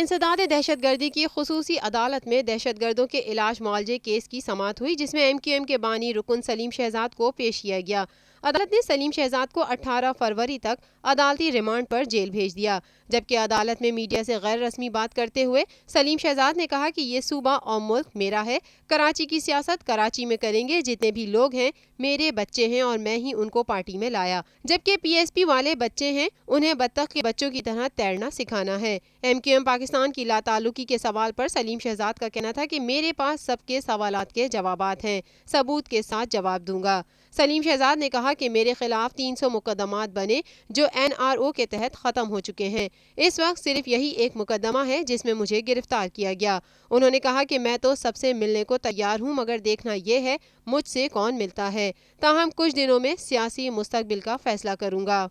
इंसदाद दहशतगर्दी की खुसूसी अदालत में दहशतगर्दों के इलाज मुआवजे केस की समाअत हुई, जिसमें MQM के बानी रुकन सलीम शहजाद को पेश किया गया। अदालत ने सलीम शहजाद को 18 फरवरी तक अदालती रिमांड पर जेल भेज दिया। जबकि अदालत में मीडिया से गैर रस्मी बात करते हुए सलीम शहजाद ने कहा कि ये सूबा और मुल्क मेरा है, कराची की सियासत कराची में करेंगे, जितने भी लोग हैं मेरे बच्चे हैं और मैं ही उनको पार्टी में लाया। जबकि PSP वाले बच्चे हैं, उन्हें बत्तख के बच्चों की तरह तैरना सिखाना है। MQM पाकिस्तान की लाताल्लुकी के सवाल पर सलीम शहजाद का कहना था कि मेरे पास सबके सवालात के जवाबात हैं, सबूत के साथ जवाब दूंगा। सलीम शहजाद ने कहा कि मेरे खिलाफ 300 मुकदमात बने जो NRO के तहत खत्म हो चुके हैं। इस वक्त सिर्फ यही एक मुकदमा है जिसमें मुझे गिरफ्तार किया गया। उन्होंने कहा कि मैं तो सबसे मिलने को तैयार हूँ, मगर देखना यह है मुझसे कौन मिलता है। ताहम कुछ दिनों में सियासी मुस्तकबिल का फैसला करूंगा।